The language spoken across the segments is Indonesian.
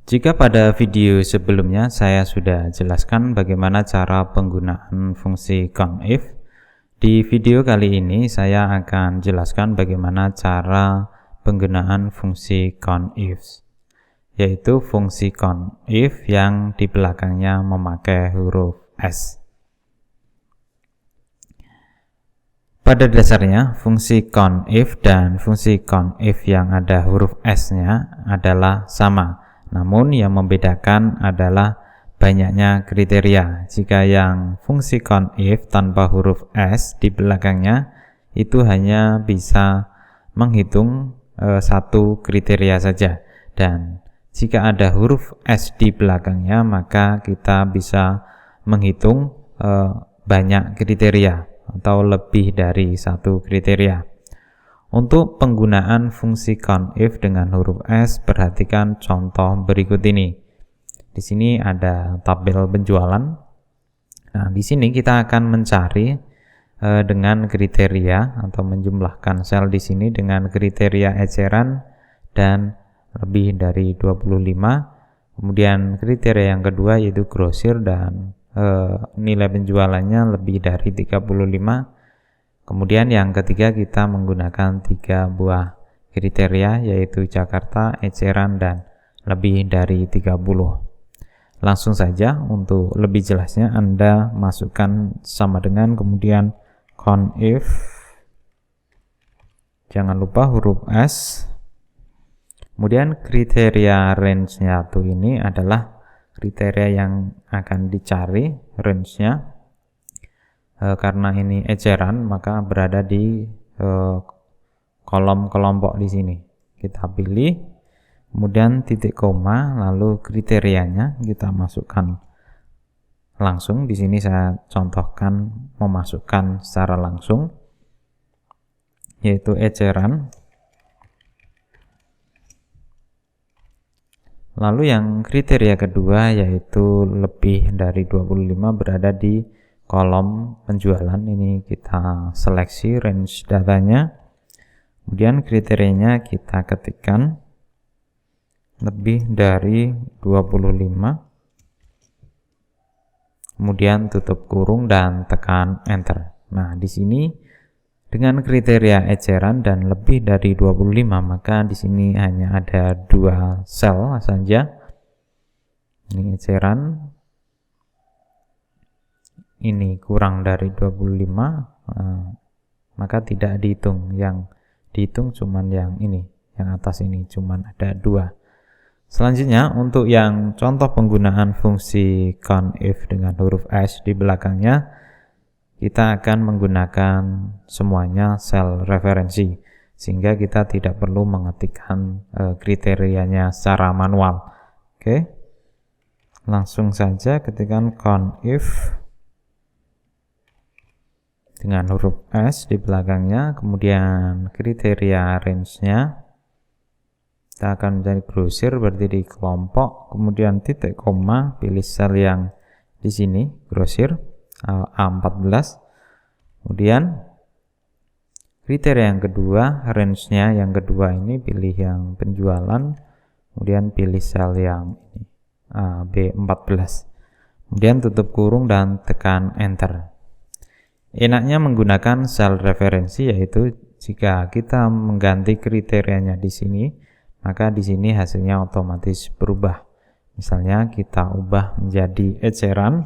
Jika pada video sebelumnya saya sudah jelaskan bagaimana cara penggunaan fungsi CONIF, di video kali ini saya akan jelaskan bagaimana cara penggunaan fungsi CONIF, yaitu fungsi CONIF yang di belakangnya memakai huruf S. Pada dasarnya, fungsi CONIF dan fungsi CONIF yang ada huruf S-nya adalah sama. Namun yang membedakan adalah banyaknya kriteria. Jika yang fungsi CONIF tanpa huruf S di belakangnya itu hanya bisa menghitung satu kriteria saja. Dan jika ada huruf S di belakangnya maka kita bisa menghitung banyak kriteria atau lebih dari satu kriteria. Untuk penggunaan fungsi CONIF dengan huruf S, perhatikan contoh berikut ini. Di sini ada tabel penjualan. Nah, di sini kita akan mencari dengan kriteria atau menjumlahkan sel di sini dengan kriteria eceran dan lebih dari 25. Kemudian kriteria yang kedua yaitu grosir dan nilai penjualannya lebih dari 35. Kemudian yang ketiga kita menggunakan 3 buah kriteria yaitu Jakarta, eceran, dan lebih dari 30. Langsung saja untuk lebih jelasnya Anda masukkan sama dengan kemudian CONIF, jangan lupa huruf S, kemudian kriteria range-nya tuh ini adalah kriteria yang akan dicari range-nya. Karena ini eceran maka berada di kolom kelompok di sini. Kita pilih, kemudian titik koma, lalu kriterianya kita masukkan langsung. Di sini saya contohkan memasukkan secara langsung, yaitu eceran. Lalu yang kriteria kedua yaitu lebih dari 25 berada di kolom penjualan. Ini kita seleksi range datanya, kemudian kriterianya kita ketikkan lebih dari 25, kemudian tutup kurung dan tekan enter. Nah, di sini dengan kriteria eceran dan lebih dari 25 maka di sini hanya ada 2 sel saja. Ini eceran, ini kurang dari 25, maka tidak dihitung. Yang dihitung cuman yang ini, yang atas ini cuman ada 2. Selanjutnya untuk yang contoh penggunaan fungsi CONIF dengan huruf S di belakangnya, kita akan menggunakan semuanya sel referensi sehingga kita tidak perlu mengetikkan kriterianya secara manual. Oke, langsung saja ketikkan CONIF dengan huruf S di belakangnya, kemudian kriteria range-nya kita akan mencari grosir berarti di kelompok, kemudian titik koma, pilih sel yang di sini grosir A14, kemudian kriteria yang kedua, range-nya yang kedua ini pilih yang penjualan, kemudian pilih sel yang ini B14, kemudian tutup kurung dan tekan enter. Enaknya menggunakan sel referensi yaitu jika kita mengganti kriterianya di sini, maka di sini hasilnya otomatis berubah. Misalnya kita ubah menjadi eceran,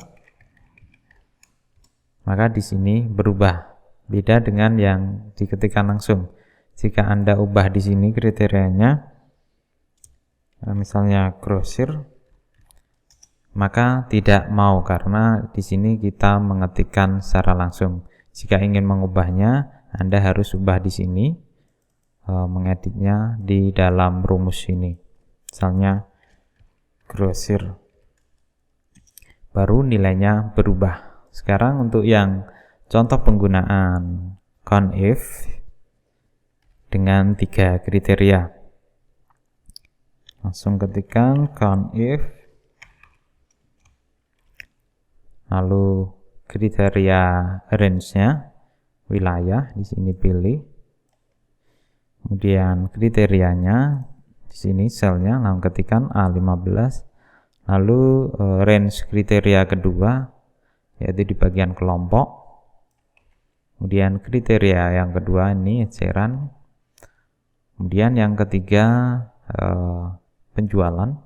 maka di sini berubah. Beda dengan yang diketikkan langsung. Jika Anda ubah di sini kriterianya, misalnya grosir, maka tidak mau karena di sini kita mengetikkan secara langsung. Jika ingin mengubahnya, Anda harus ubah di sini, mengeditnya di dalam rumus ini. Misalnya grosir, baru nilainya berubah. Sekarang untuk yang contoh penggunaan CONIF dengan 3 kriteria. Langsung ketikkan CONIF, lalu kriteria range-nya, wilayah di sini pilih, kemudian kriterianya Di sini selnya langsung ketikkan A15, lalu range kriteria kedua yaitu di bagian kelompok, kemudian kriteria yang kedua ini eceran, kemudian yang ketiga penjualan,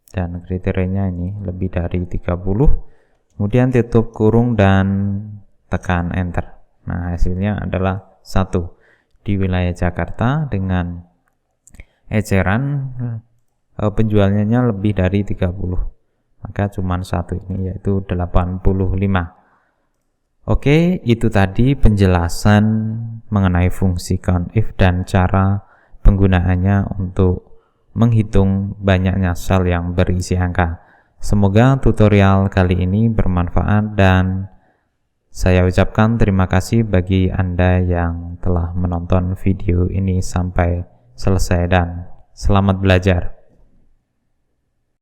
dan kriterianya ini lebih dari 30, kemudian tutup kurung dan tekan enter. Nah, hasilnya adalah 1 di wilayah Jakarta dengan eceran penjualannya lebih dari 30, maka cuma 1 ini yaitu 85. Oke, itu tadi penjelasan mengenai fungsi COUNTIF dan cara penggunaannya untuk menghitung banyaknya sel yang berisi angka. Semoga tutorial kali ini bermanfaat dan saya ucapkan terima kasih bagi Anda yang telah menonton video ini sampai selesai dan selamat belajar.